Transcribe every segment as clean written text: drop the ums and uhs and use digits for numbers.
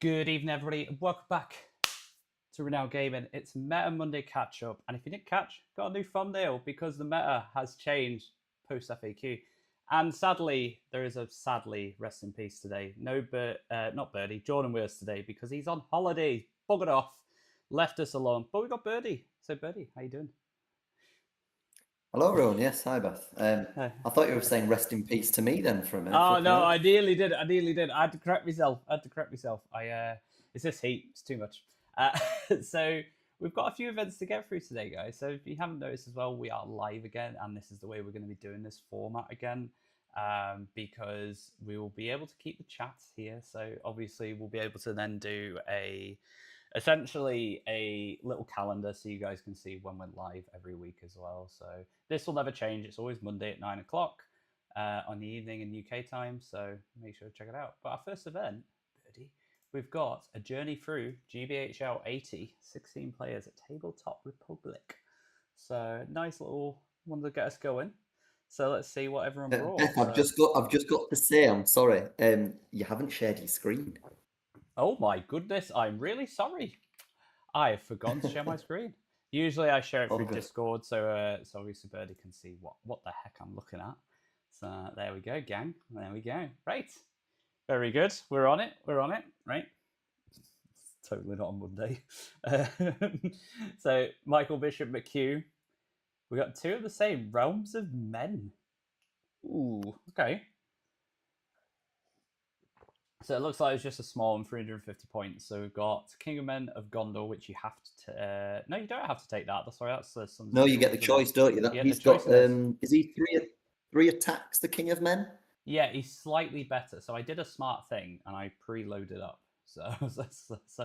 Good evening, everybody, and welcome back to Renowned Gaming. It's Meta Monday catch up, and if you didn't catch, got a new thumbnail because the meta has changed post FAQ. And sadly, there is a rest in peace today. Not Birdie, Jordan Wears today because he's on holiday, buggered off, left us alone. But we got Birdie. So Birdie, how you doing? Hello, everyone. Yes, hi, Beth. I thought you were saying rest in peace to me then for a minute. Oh, no, I nearly did. I had to correct myself. It's this heat. It's too much. So we've got a few events to get through today, guys. So if you haven't noticed as well, we are live again, and this is the way we're going to be doing this format again, because we will be able to keep the chats here. So obviously we'll be able to then do essentially a little calendar so you guys can see when we're live every week as well. So this will never change. It's always Monday at 9 o'clock on the evening in UK time. So make sure to check it out. But our first event, Birdie, we've got a journey through GBHL 80, 16 players at Tabletop Republic. So nice little one to get us going. So let's see what everyone brought. Beth, I've just got to say, I'm sorry. You haven't shared your screen. Oh my goodness, I'm really sorry. I have forgotten to share my screen. Usually I share it through Discord, so obviously Birdie can see what the heck I'm looking at. So there we go, gang. There we go. Right. Very good. We're on it. Right. It's totally not on Monday. So Michael Bishop McHugh. We got two of the same Realms of Men. Ooh, okay. So it looks like it's just a small one, 350 points. So we've got King of Men of Gondor, which you have to... no, you don't have to take that. That's some... No, you get the choice, don't you? He's got... is he three attacks, the King of Men? Yeah, he's slightly better. So I did a smart thing, and I preloaded up. So I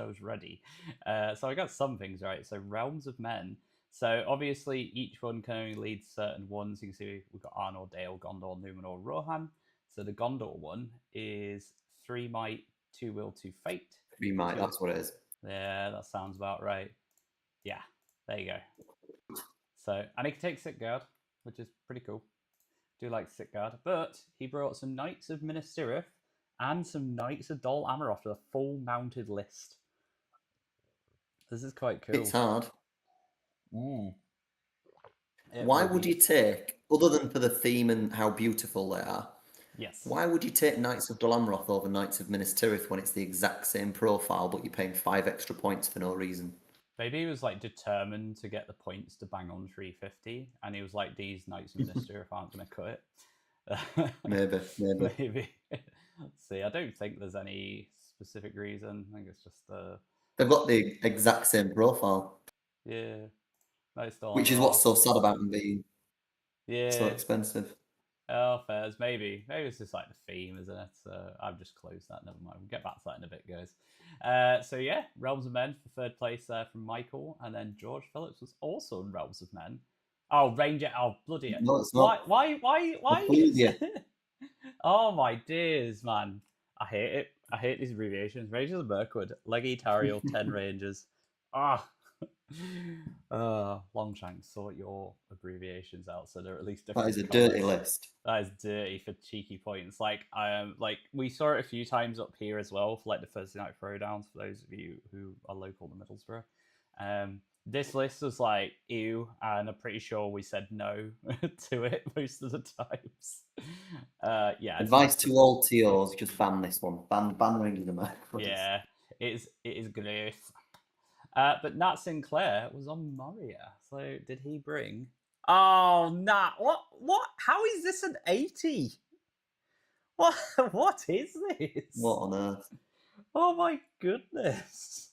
was ready. So I got some things right. So Realms of Men. So obviously, each one can only lead certain ones. You can see we've got Arnor, Dale, Gondor, Numenor, Rohan. So the Gondor one is 3 might, 2 will, 2 fate. 3 might, that's what it is. Yeah, that sounds about right. Yeah, there you go. So, and he can take Sick Guard, which is pretty cool. Do like Sick Guard. But he brought some Knights of Minas Tirith and some Knights of Dol Amroth to a full mounted list. This is quite cool. It's hard. Why would you take, other than for the theme and how beautiful they are, yes, why would you take Knights of Dol Amroth over Knights of Minas Tirith when it's the exact same profile, but you're paying 5 extra points for no reason? Maybe he was like determined to get the points to bang on 350, and he was like, these Knights of Minas Tirith aren't going to cut it. Maybe. See, I don't think there's any specific reason. I think it's just... They've got the exact same profile. Yeah. Nice. Which is what's so sad about them being so expensive. Oh, fairs. Maybe it's just like the theme, isn't it? So I've just closed that. Never mind. We'll get back to that in a bit, guys. So yeah, Realms of Men for third place there from Michael, and then George Phillips was also in Realms of Men. Oh, Ranger! Oh, bloody it! No, it's not. Why? Oh my dears, man! I hate it. I hate these abbreviations. Rangers of Mirkwood, Leggy Tariel, 10 Rangers. Longshanks, sort your abbreviations out so they're at least different. That is a dirty list. That is dirty for cheeky points. Like we saw it a few times up here as well for like the Thursday night throwdowns for those of you who are local to Middlesbrough. This list was like ew, and I'm pretty sure we said no to it most of the times. Yeah. Advice to all TOs: just ban this one. Ban Rangers of Mirkwood. Yeah, it is gross. But Nat Sinclair was on Moria. So did he bring... Oh, Nat. What? How is this an 80? What is this? What on earth? Oh my goodness.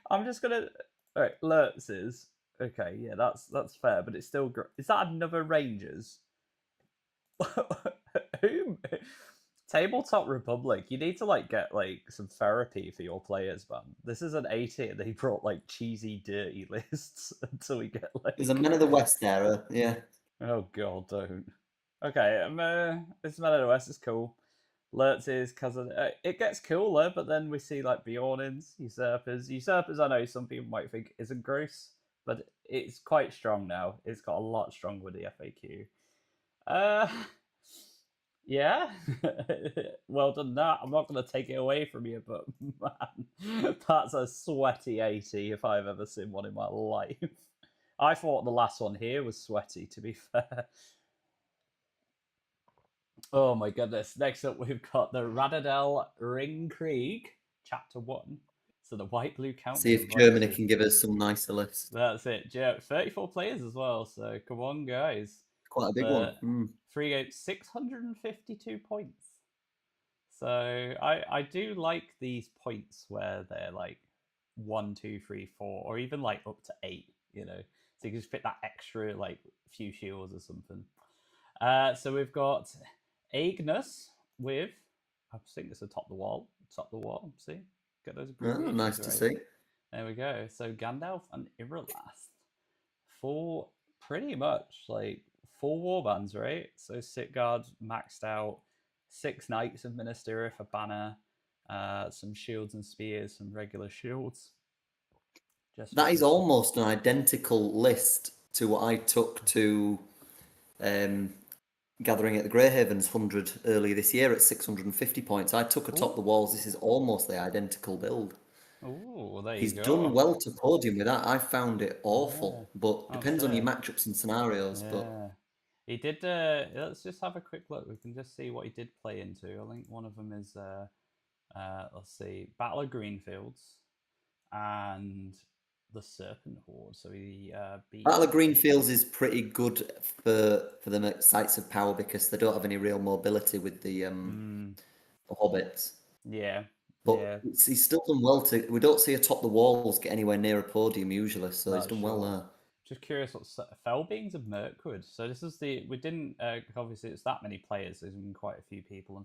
I'm just going to... All right, Lurtz's. Okay, yeah, that's fair, but it's still... Is that another Rangers? Who... Tabletop Republic, you need to like get like some therapy for your players, man. This is an 80 and they brought like cheesy, dirty lists until we get like... There's a Men of the West era, yeah. Oh god, don't. Okay, it's Men of the West is cool. Lurtz is cousin. It gets cooler, but then we see like Bjornins, Usurpers. Usurpers, I know some people might think isn't gross, but it's quite strong now. It's got a lot stronger with the FAQ. Yeah, well done. That I'm not going to take it away from you, but man, that's a sweaty 80 if I've ever seen one in my life. I thought the last one here was sweaty, to be fair. Oh my goodness. Next up, we've got the Radadel Ring Krieg, Chapter 1. So the White Blue See Countdown if Germany versus. can give us some nicer lists. That's it. 34 players as well. So come on, guys. Quite a big The one. 652 points. So I do like these points where they're like 1, 2, 3, 4, or even like up to 8. You know, so you can just fit that extra like few shields or something. So we've got Agnes with, I think it's atop the wall. Top the wall. See, get those abbreviations Nice to right. see. There we go. So Gandalf and Irilast for pretty much like 4 warbands, right? So Sitgard maxed out, 6 Knights of Minas Tirith, a banner, some shields and spears, some regular shields. That is almost an identical list to what I took to Gathering at the Greyhavens 100 earlier this year at 650 points. I took atop the walls. This is almost the identical build. Oh, there you He's go. done well to podium with that. I found it awful, but depends on your matchups and scenarios. Yeah. But He did. Let's just have a quick look. We can just see what he did play into. I think one of them is. Let's see, Battle of Greenfields, and the Serpent Horde. So he beat. Battle of Greenfields is pretty good for the sites of power because they don't have any real mobility with the hobbits. Yeah. But he's still done well to. We don't see atop the walls get anywhere near a podium usually, so he's done well there. Just curious what Fell Beings of Mirkwood. So this is we didn't obviously it's that many players. There's been quite a few people in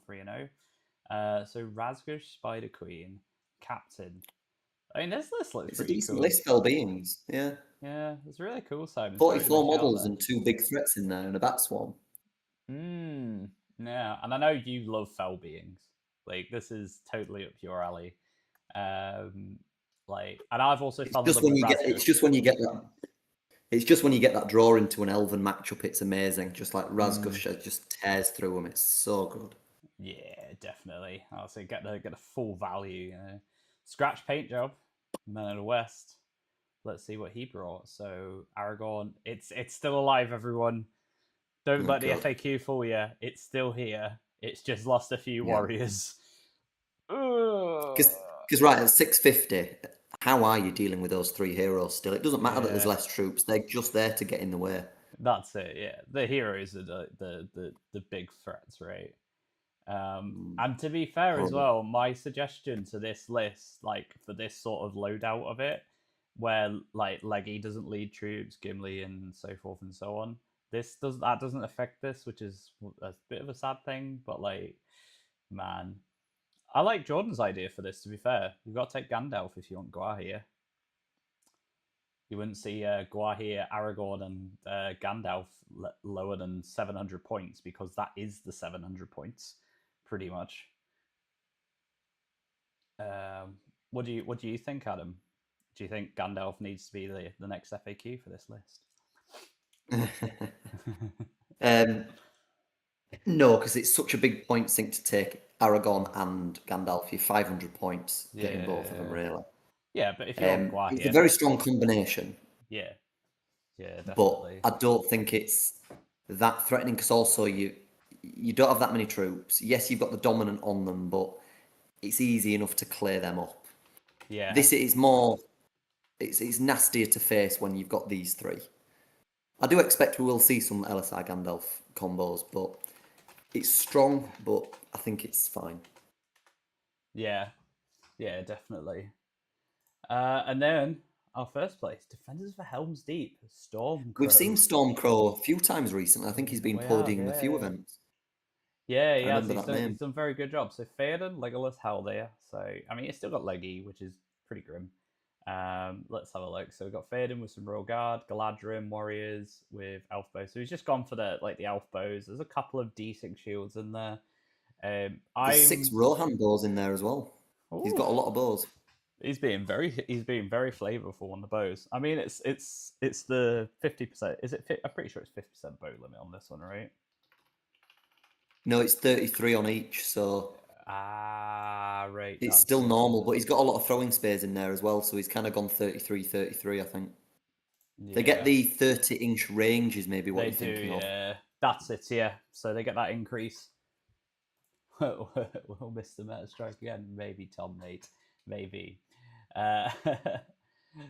3-0. So Razgush, Spider Queen, Captain. I mean, this list looks pretty decent cool. list, Fell Beings. Yeah. Yeah, it's really cool, Simon. 44 models and 2 big threats in there and a bat swarm. Yeah, and I know you love Fell Beings. Like, this is totally up your alley. Like, and I've also found it's just when you get that. It's just when you get that draw into an elven matchup, it's amazing. Just like Razgush just tears through them. It's so good. Yeah, definitely. I'll say get a full value. You know. Scratch paint job, Man of the West. Let's see what he brought. So Aragorn, it's still alive, everyone. Don't let the FAQ fool you. It's still here. It's just lost a few warriors. Because right at 650, how are you dealing with those 3 heroes still? It doesn't matter that there's less troops; they're just there to get in the way. That's it. Yeah, the heroes are the big threats, right? And to be fair as well, my suggestion to this list, like for this sort of loadout of it, where like Leggy doesn't lead troops, Gimli and so forth and so on. That doesn't affect this, which is a bit of a sad thing. But like, man, I like Jordan's idea for this. To be fair, you've got to take Gandalf if you want Guahir. You wouldn't see Guahir, Aragorn, and Gandalf lower than 700 points because that is the 700 points, pretty much. What do you think, Adam? Do you think Gandalf needs to be the next FAQ for this list? No, because it's such a big point sink to take Aragorn and Gandalf. You're 500 points getting both of them, really. Yeah, but if you're on Guahir, it's a very strong combination. Yeah, definitely. But I don't think it's that threatening because also you don't have that many troops. Yes, you've got the dominant on them, but it's easy enough to clear them up. Yeah. This is more. It's nastier to face when you've got these 3. I do expect we will see some LSI Gandalf combos, but it's strong, but I think it's fine. Yeah, definitely. And then our first place, Defenders for Helm's Deep, Stormcrow. We've seen Stormcrow a few times recently. I think he's been podiuming a few events. Yeah, he has. He's done a very good job. So Theoden, Legolas, Haldir. So I mean, it's still got Leggy, which is pretty grim. Let's have a look. So we've got Theoden with some Royal Guard, Galadrim warriors with elf bows. So he's just gone for the elf bows. There's a couple of decent shields in there. There's 6 Rohan bows in there as well. Ooh. He's got a lot of bows. He's being very flavorful on the bows. I mean, it's the 50%. Is it? I'm pretty sure it's 50% bow limit on this one, right? No, it's 33 on each, so Ah, right. it's That's still normal, but he's got a lot of throwing spares in there as well, so he's kind of gone 33, 33, I think. They get yeah. the 30-inch range is maybe what They you're do, thinking of. yeah. That's it, yeah. So they get that increase. Will Mr. Meta strike again? Maybe Tom Nate. Maybe. Uh,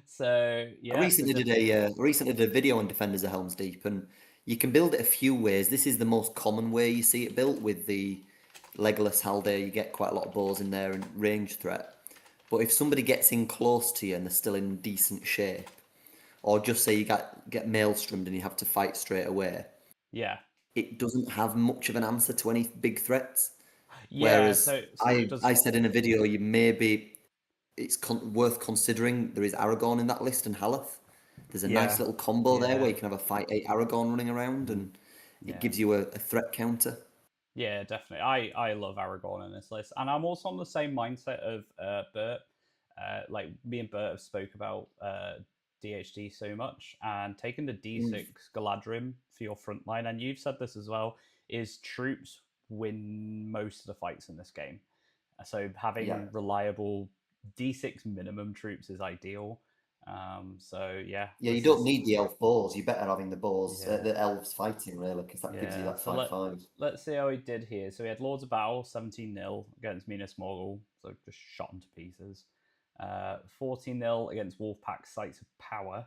so I yeah, so recently did a video on Defenders of Helm's Deep, and you can build it a few ways. This is the most common way you see it built with the Legolas Haldir. You get quite a lot of bows in there and range threat. But if somebody gets in close to you and they're still in decent shape, or just say you get maelstrommed and you have to fight straight away, yeah, it doesn't have much of an answer to any big threats. yeah. Whereas So it I does. said in a video, it's worth considering. There is Aragorn in that list and Haleth. There's a nice Yeah, little combo there where yeah, you can have a fight 8 Aragorn running around, and it yeah. gives you a threat counter. Yeah, definitely. I love Aragorn in this list, and I'm also on the same mindset of Bert. Like me and Bert have spoke about DHD so much, and taking the Mm, D6 Galadrim for your front line, and you've said this as well, is troops win most of the fights in this game. So yeah, having reliable D6 minimum troops is ideal. So yeah, yeah. You this don't is need the elf bows. You're better having yeah. the elves fighting really, because that gives you Yeah, that so 5/5. let's see how he did here. So he had Lords of Battle 17-0 against Minas Morgul, so just shot him to pieces. 14-0 against Wolfpack Sites of Power.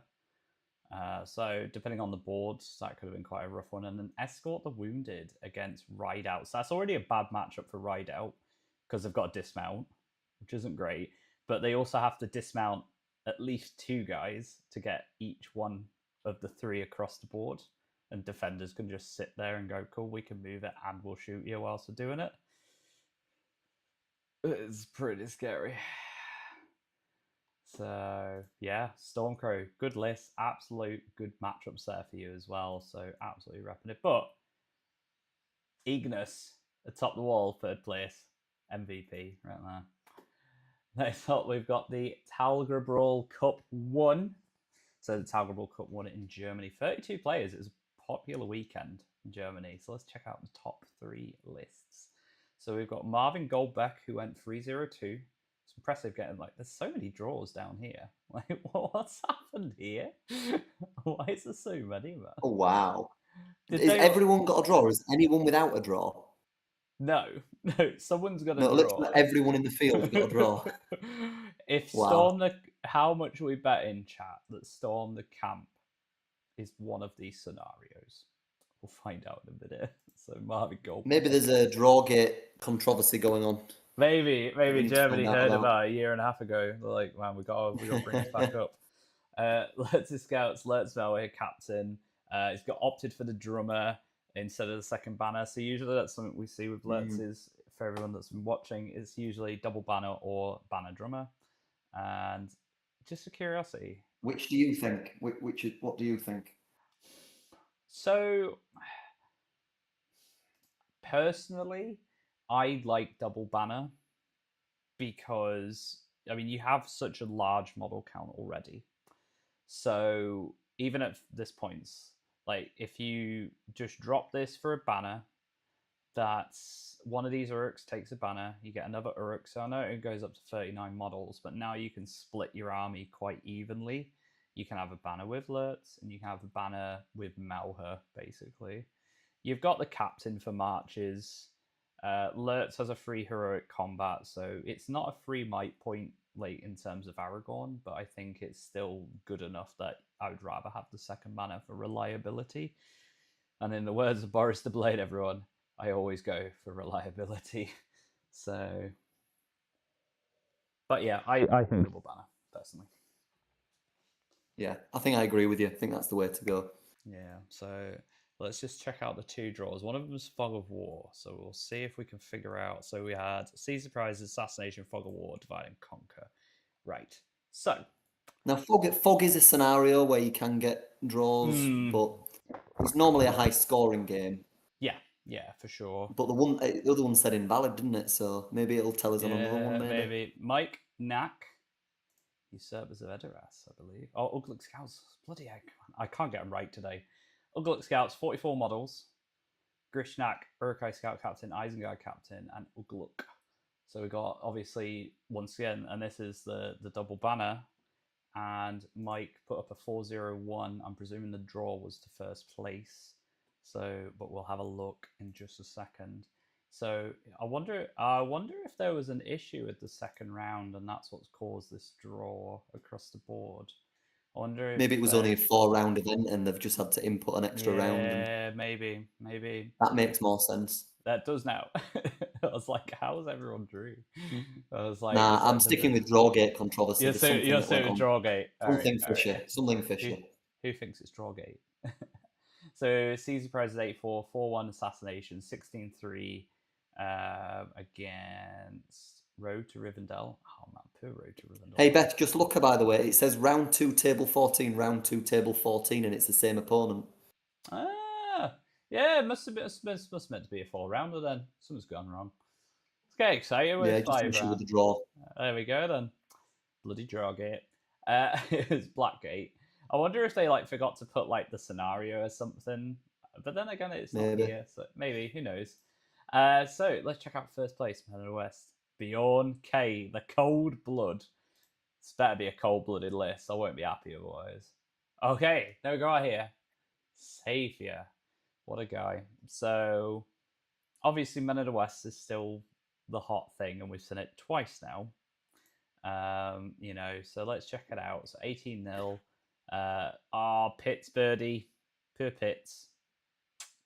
So depending on the boards, that could have been quite a rough one. And then Escort the Wounded against Rideout. So that's already a bad matchup for Rideout because they've got a dismount, which isn't great. But they also have to dismount at least two guys to get each one of the three across the board. And defenders can just sit there and go, cool, we can move it and we'll shoot you whilst we're doing it. It's pretty scary. So yeah, Stormcrow, good list, absolute good matchups there for you as well. So absolutely repping it. But Ignis atop the wall, third place, MVP right there. Next up, we've got the Talgra Brawl Cup 1. So the Talgra Brawl Cup 1 in Germany. 32 players. It was a popular weekend in Germany. So let's check out the top 3 lists. So we've got Marvin Goldbeck, who went 302. It's impressive getting, like, there's so many draws down here. Like, what's happened here? Why is there so many, man? Oh wow! Did Is they? everyone got a draw? Is anyone without a draw? No, no, someone's got a No, literally draw. everyone in the field got a draw. If Wow. Storm the, how much we bet in chat that Storm the Camp is one of these scenarios? We'll find out in a minute. So Marvin Maybe Goldberg. there's a draw gate controversy going on that we Maybe need to find Germany out heard about. about a year and a half ago. They're like, man, we got to bring this back up. Let's Scouts, Let's here, captain. He's got opted for the drummer instead of the second banner. So usually that's something we see with Let's is for everyone that's been watching, it's usually double banner or banner drummer. And just a curiosity. Which do you think? What do you think? So personally, I like double banner because I mean you have such a large model count already. So even at this point, like if you just drop this for a banner, that's one of these Uruks takes a banner, you get another Uruk. So I know it goes up to 39 models, but now you can split your army quite evenly. You can have a banner with Lurtz, and you can have a banner with Malha, basically. You've got the captain for marches. Lurtz has a free heroic combat, so it's not a free might point like in terms of Aragorn, but I think it's still good enough that I would rather have the second banner for reliability. And in the words of Boris the Blade, everyone, I always go for reliability. So, but yeah, I think double banner personally. Yeah, I think I agree with you. I think that's the way to go. Yeah, so let's just check out the two draws. One of them is Fog of War, so we'll see if we can figure out. So we had Caesar Prize, Assassination, Fog of War, Divide and Conquer. Right. So, Now, fog is a scenario where you can get draws, but it's normally a high scoring game. yeah, for sure. But the other one said invalid, didn't it? So maybe it'll tell us on another one. Yeah, Maybe. maybe. Mike Knack, usurpers of Edoras, I believe. Oh, Uglik Scouts. Bloody heck. I can't get them right today. Uglik Scouts, 44 models. Grishnak, Urukai Scout Captain, Isengard Captain, and Ugluk. So we got, obviously, once again, and this is the double banner, and Mike put up a 401. I'm presuming the draw was to first place. So, but we'll have a look in just a second. So I wonder if there was an issue with the second round, and that's what's caused this draw across the board. I wonder if maybe it was only a 4-round event, and they've just had to input an extra round. Yeah, maybe. That makes more sense. That does now. I was like, how is everyone drew? I was like, Nah, I'm sticking with Drawgate controversy. You're so Drawgate. Something fishy. Who thinks it's Drawgate? So Caesar Prize is 8-4, 4-1 Assassination, 16-3 against Road to Rivendell. Oh man, poor Road to Rivendell. Hey Beth, just look her, by the way. It says round 2, table 14, round 2, table 14, and it's the same opponent. Yeah, it must meant to be a 4-rounder then. Something's gone wrong. Let's get excited with 5 rounds. With the draw. There we go then. Bloody Drawgate. It's Blackgate. I wonder if they forgot to put the scenario or something. But then again, it's not here, so maybe, who knows. So let's check out first place, Man of the West. Bjorn K, the Cold Blood. It's better be a cold-blooded list. I won't be happy otherwise. Okay, there we go here. Savior. What a guy. So, obviously, Men of the West is still the hot thing, and we've seen it twice now. So let's check it out. So 18-0. Pitts birdie. Poor Pitts.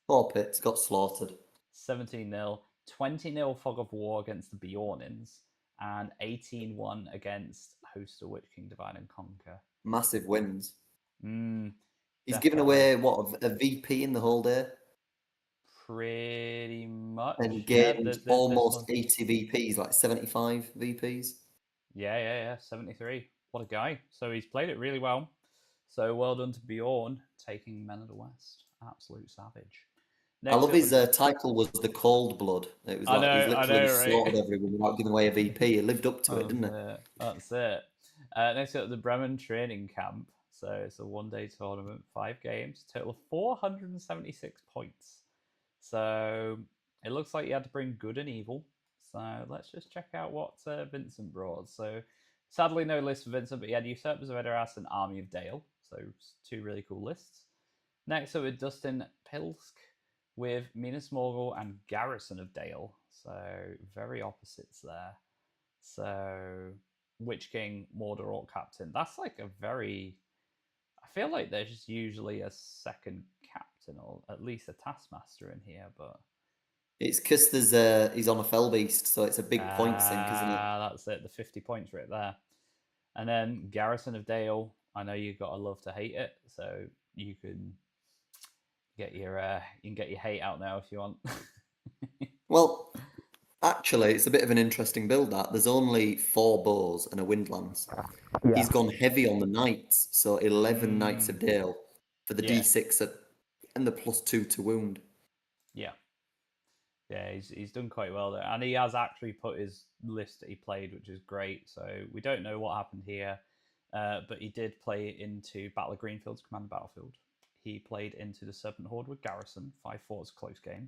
Poor Pitts got slaughtered. 17-0. 20-0 Fog of War against the Bjornins. And 18-1 against host of Witch King Divide and Conquer. Massive wins. He's Definitely. given away, a VP in the whole day? Pretty much. And gained almost 80 VPs, 75 VPs. Yeah, 73. What a guy. So he's played it really well. So well done to Bjorn, taking Men of the West. Absolute savage. I love his title was the Cold Blood. It was he's literally slaughtered everyone without giving away a VP. He lived up to it, didn't he? That's it. Next up, the Bremen Training Camp. So it's a one-day tournament, 5 games, total of 476 points. So it looks like you had to bring good and evil. So let's just check out what Vincent brought. So sadly, no list for Vincent, but he had Usurpers of Edoras and Army of Dale. So 2 really cool lists. Next up with Dustin Pilsk with Minas Morgul and Garrison of Dale. So very opposites there. So Witch King, Mordor Orc Captain. That's a very... I feel like there's just usually a second captain or at least a taskmaster in here, but... It's because he's on a fell beast, so it's a big point sink, isn't it? That's it, the 50 points right there. And then Garrison of Dale. I know you've got to love to hate it, so you can get your hate out now if you want. Well, actually, it's a bit of an interesting build. There's only 4 bows and a windlance. Yeah. He's gone heavy on the knights, so 11 Knights of Dale for the D6 and the +2 to wound. Yeah, he's done quite well there, and he has actually put his list that he played, which is great. So we don't know what happened here, but he did play into Battle of Greenfield's Command Battlefield. He played into the Serpent Horde with Garrison. 5-4 is a close game.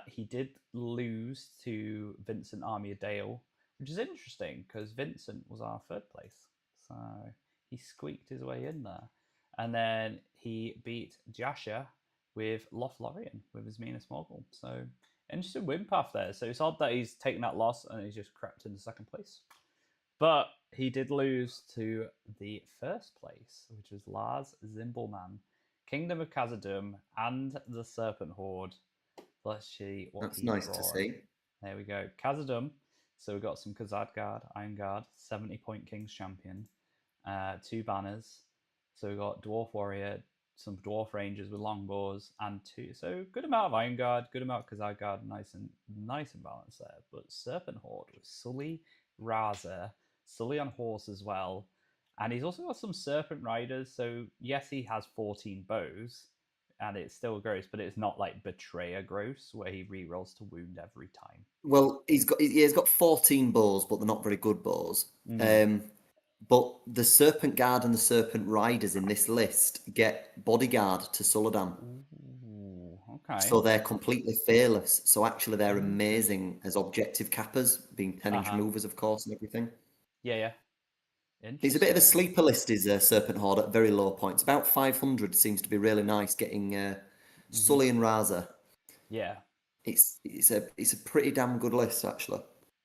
He did lose to Vincent Army of Dale, which is interesting because Vincent was our 3rd place. So he squeaked his way in there. And then he beat Jasha with Lothlorien with his Minas Morgul. So interesting win path there. So it's odd that he's taken that loss and he's just crept into 2nd place. But he did lose to the 1st place, which was Lars Zimbelman, Kingdom of Khazad-dûm, and the Serpent Horde. Let's see what That's nice to see. There we go. Khazad-dûm. So we've got some Khazad-guard, Iron Guard, 70-point King's Champion, 2 banners. So we've got Dwarf Warrior, some Dwarf Rangers with longbows, and 2. So good amount of Iron Guard, good amount of Khazad Guard, nice and balanced there. But Serpent Horde with Sully, Raza, Sully on horse as well. And he's also got some Serpent Riders. So yes, he has 14 bows, and it's still gross, but it's not like Betrayer gross, where he rerolls to wound every time. Well, he's got 14 bows, but they're not very good bows. But the Serpent Guard and the Serpent Riders in this list get bodyguard to Suladan. Ooh, Okay. So they're completely fearless. So actually, they're amazing as objective cappers, being 10-inch movers, of course, and everything. Yeah. He's a bit of a Interesting. sleeper list, is Serpent Horde at very low points. About 500 seems to be really nice, getting Sully and Raza. Yeah. It's a pretty damn good list, actually.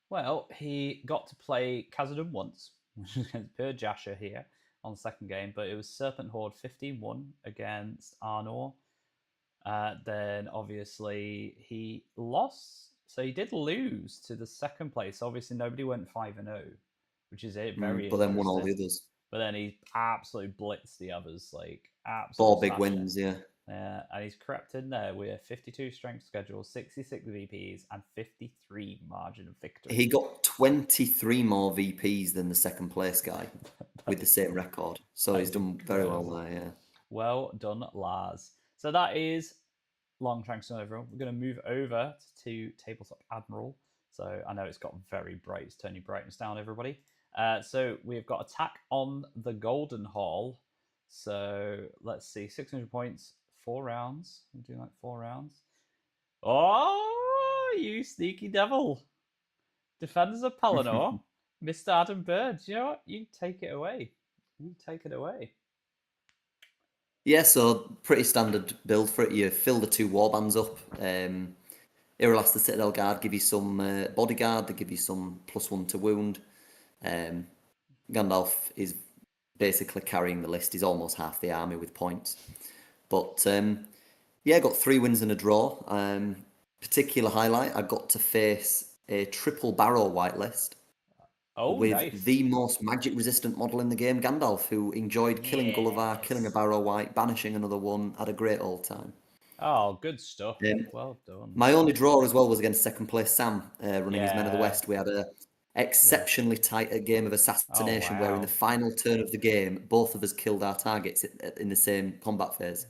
Well, he got to play Khazad once, which is against Per Jasher here on the second game, but it was Serpent Horde 15-1 against Arnor. Then obviously he lost, so he did lose to the second place. Obviously, nobody went 5-0, which is it. Very But then won all the interesting. others. But then he absolutely blitzed the others, like Four absolutely big wins, yeah. and he's crept in there with 52 strength schedule, 66 VPs, and 53 margin of victory. He got 23 more VPs than the second place guy with the same record. So he's done very well there, yeah. Well done, Lars. So that is long trunks and overall. We're going to move over to Tabletop Admiral. So I know it's got very bright. It's turning brightness down, everybody. So we've got attack on the Golden Hall. So let's see, 600 points, 4 rounds. We'll do like 4 rounds. Oh, you sneaky devil. Defenders of Pelennor, Mr. Adam Bird. You know what? You take it away. You take it away. Yeah, so pretty standard build for it. You fill the 2 warbands up. Irolas, the Citadel Guard, give you some bodyguard. They give you some +1 to wound. Gandalf is basically carrying the list. He's almost half the army with points. But yeah, got 3 wins and a draw. Particular highlight, I got to face a triple barrel whitelist. With nice. the most magic resistant model in the game, Gandalf, who enjoyed killing Gulliver, killing a barrow white, banishing another one, had a great old time. Oh, good stuff. Well done. My only draw as well was against second place Sam, running his Men of the West. We had a exceptionally tight game of assassination where in the final turn of the game, both of us killed our targets in the same combat phase.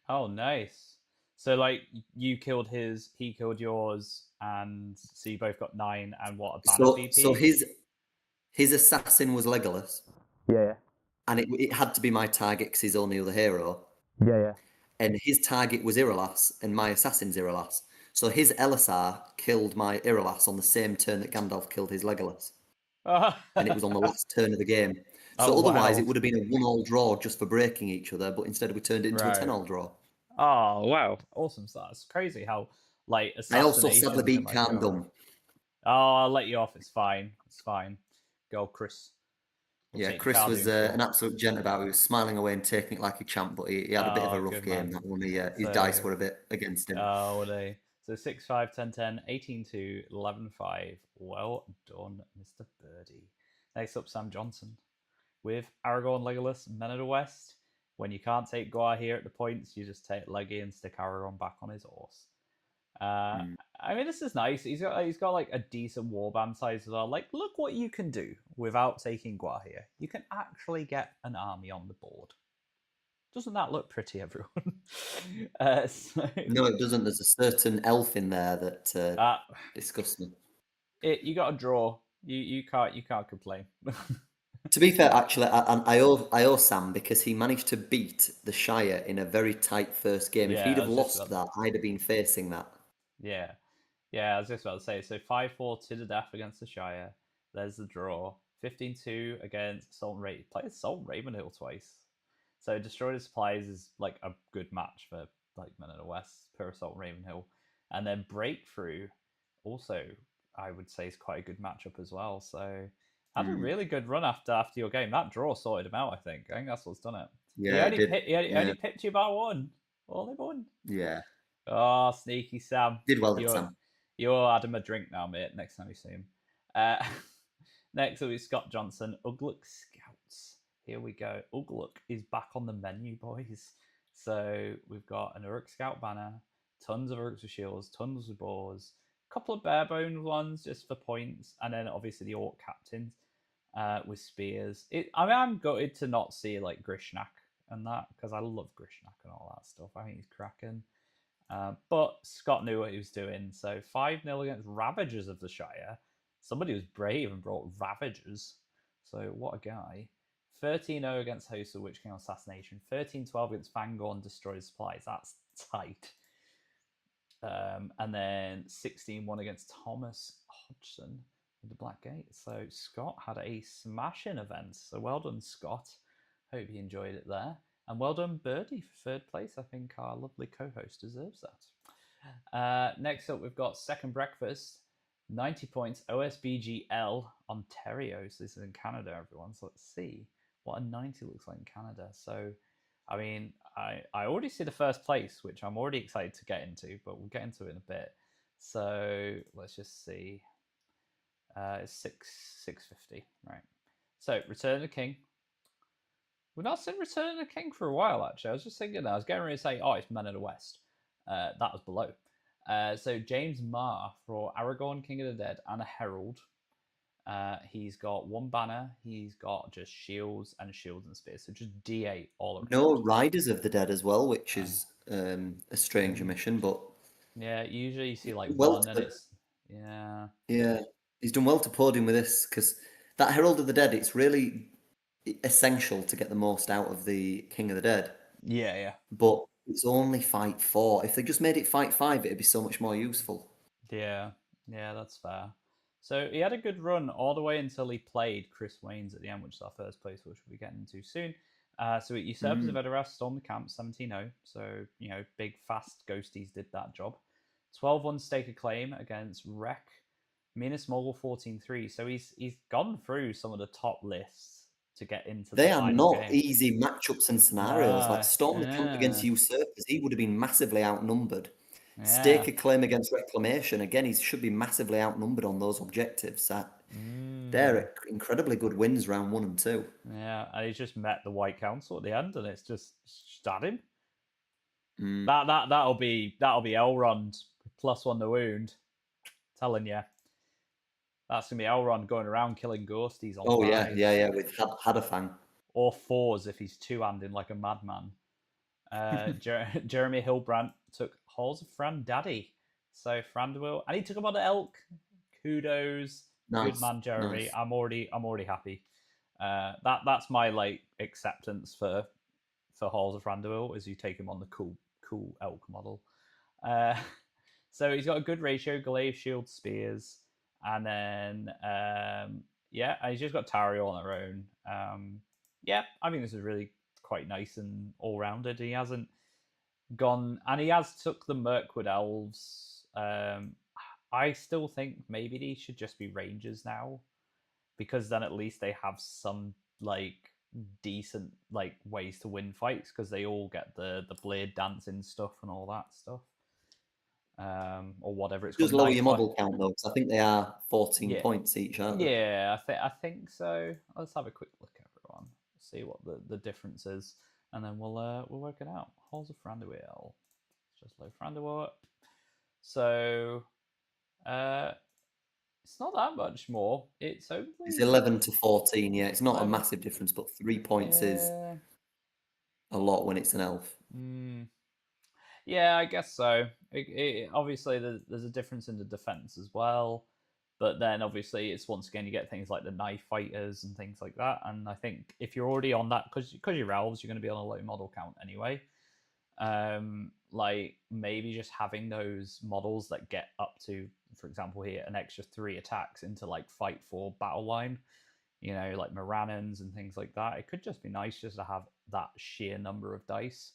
Oh, nice. So, like, you killed his, he killed yours, and so you both got 9 and what, a banner VP? So his assassin was Legolas. Yeah. And it had to be my target because he's only other hero. Yeah. And his target was Irolas, and my assassin's Irolas. So his Elisar killed my Irolas on the same turn that Gandalf killed his Legolas. And it was on the last turn of the game. So otherwise it would have been a 1-1 draw just for breaking each other, but instead we turned it into a 10-1 draw. Oh, wow. Awesome. So that's crazy how, like, I also sadly beat Carndum. Oh, I'll let you off. It's fine. It's fine. Go, Chris. Yeah, Chris was an absolute gent about it. He was smiling away and taking it like a champ, but he had a bit of a rough game. That one, his dice were a bit against him. Oh, were they? So 6-5, 10-10, 18-2, 11-5. Well done, Mr. Birdie. Next up, Sam Johnson with Aragorn, Legolas, Men of the West. When you can't take Gwar here at the points, you just take Leggy and stick Aragorn back on his horse. I mean, this is nice. He's got like a decent warband size as well. Like, look what you can do without taking Gwar here. You can actually get an army on the board. Doesn't that look pretty, everyone? No, it doesn't. There's a certain elf in there that disgusts me. You got a draw. You can't complain. To be fair, actually, I owe Sam because he managed to beat the Shire in a very tight first game. If he'd have lost that, I'd have been facing that. Yeah, I was just about to say. So 5-4 to the death against the Shire. There's the draw. 15-2 against Salt and Raven. Played Salt and Ravenhill twice. So Destroy the Supplies is like a good match for like Men of the West per Salt and Ravenhill. And then Breakthrough also, I would say, is quite a good matchup as well. So had a really good run after your game. That draw sorted him out, I think. I think that's what's done it. Yeah, he only picked you by 1. Only 1. Yeah. Oh, sneaky Sam. Did well, Sam. You'll add him a drink now, mate, next time you see him. Next up is Scott Johnson, Ugluk Scouts. Here we go. Ugluk is back on the menu, boys. So we've got an Uruk Scout banner, tons of Uruks with shields, tons of boars, a couple of bare-boned ones just for points, and then obviously the Orc captains with spears. I'm gutted to not see like Grishnak and that, because I love Grishnak and all that stuff. I think he's cracking. But Scott knew what he was doing. So 5-0 against Ravagers of the Shire. Somebody was brave and brought Ravagers. So what a guy. 13-0 against Host of Witch King Assassination. 13-12 against Fangorn Destroy Supplies. That's tight. And then 16-1 against Thomas Hodgson with the Black Gate. So Scott had a smashing event. So well done, Scott. Hope you enjoyed it there. And well done, Birdie, for third place. I think our lovely co-host deserves that. Next up, we've got Second Breakfast. 90 points, OSBGL, Ontario. So this is in Canada, everyone. So let's see what a 90 looks like in Canada. So, I mean, I already see the first place, which I'm already excited to get into, but we'll get into it in a bit. So let's just see. It's 650, right? So Return of the King. We've not seen Return of the King for a while, actually. I was just thinking that. I was getting ready to say, oh, it's Men of the West. That was below. So James Marr for Aragorn, King of the Dead, and a Herald. He's got one banner. He's got just shields and spears. So just D8 all around. No Riders of the Dead as well, which is a strange omission, but yeah, usually you see like one, and it's yeah. He's done well to podium with this because that Herald of the Dead, it's really essential to get the most out of the King of the Dead. Yeah. But it's only fight 4. If they just made it fight 5, it'd be so much more useful. Yeah, that's fair. So he had a good run all the way until he played Chris Waynes at the end, which is our first place, which we'll be getting into soon. So he usurped the Veteras, stormed the camp, 17-0. So, big, fast ghosties did that job. 12-1 stake a claim against Wreck. Minas Mogul 14-3. So he's gone through some of the top lists to get into They the are final not game. easy matchups and scenarios. Like Storm the Camp against Usurpers, he would have been massively outnumbered. Stake a claim against Reclamation, again, he should be massively outnumbered on those objectives. They're incredibly good wins round 1 and 2. Yeah, and he's just met the White Council at the end, and it's just at him. That'll be Elrond +1 the wound. Telling you, that's gonna be Elrond going around killing ghosties on. Oh yeah, with Hadafang. Or 4s if he's two-handing like a madman. Jeremy Hillbrandt took Halls of Fran Daddy. So Franduil, and he took him on the elk. Kudos, nice. Good man, Jeremy. Nice. I'm already happy. That's my acceptance for Halls of Franduil is you take him on the cool elk model. So he's got a good ratio: glaive, shield, spears, and then and he's just got Tario on their own. I think this is really quite nice and all-rounded. He hasn't gone, and he has took the Mirkwood Elves. I still think maybe these should just be Rangers now, because then at least they have some decent ways to win fights, because they all get the blade dancing stuff and all that stuff. Or whatever it's called. Just lower your model count though, because I think they are 14 points each, aren't they? Yeah, I think so. Let's have a quick look, everyone. See what the difference is, and then we'll work it out. Halls of Franduil. Just load Franduil up. So it's not that much more. It's 11 to 14. Yeah, it's not a massive difference, but 3 points is a lot when it's an elf. Yeah, I guess so. Obviously, there's a difference in the defense as well. But then, obviously, it's once again, you get things like the knife fighters and things like that. And I think if you're already on that, because you're elves, you're going to be on a low model count anyway. Maybe just having those models that get up to, for example, here, an extra 3 attacks into fight 4 battle line, like Morannons and things like that. It could just be nice just to have that sheer number of dice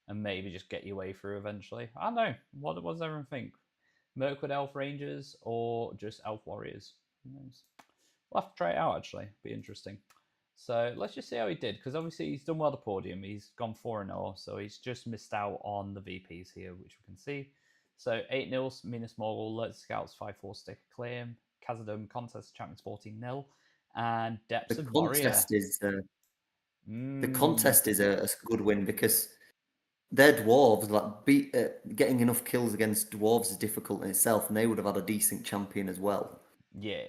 and maybe just get your way through eventually. I don't know. What does everyone think? Mirkwood Elf Rangers or just Elf Warriors? Who knows? We'll have to try it out, actually. Be interesting. So let's just see how he did, because obviously he's done well the podium. He's gone 4-0, so he's just missed out on the VPs here, which we can see. So 8-0, Minas Morgul, Alert Scouts 5-4 Stick Claim, Khazad-dûm Contest Champions 14-0, and Depths of Warrior. The contest is a good win, because they're dwarves. Getting enough kills against dwarves is difficult in itself, and they would have had a decent champion as well. Yeah,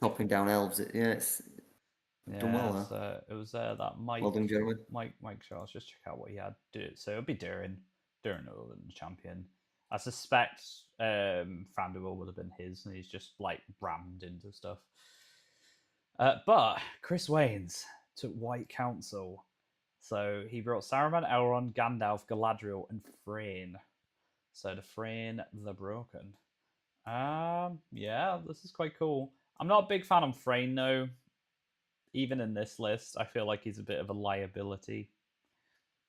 chopping down elves. It's done well. So it was that Mike. Well done, gentlemen. Mike Charles. Just check out what he had. So it'll be Durin other than the champion. I suspect Thranduil would have been his, and he's just rammed into stuff. But Chris Waynes took White Council. So he brought Saruman, Elrond, Gandalf, Galadriel, and Freyne. So the Frayne the Broken. Yeah, this is quite cool. I'm not a big fan of Frayne though. Even in this list, I feel like he's a bit of a liability.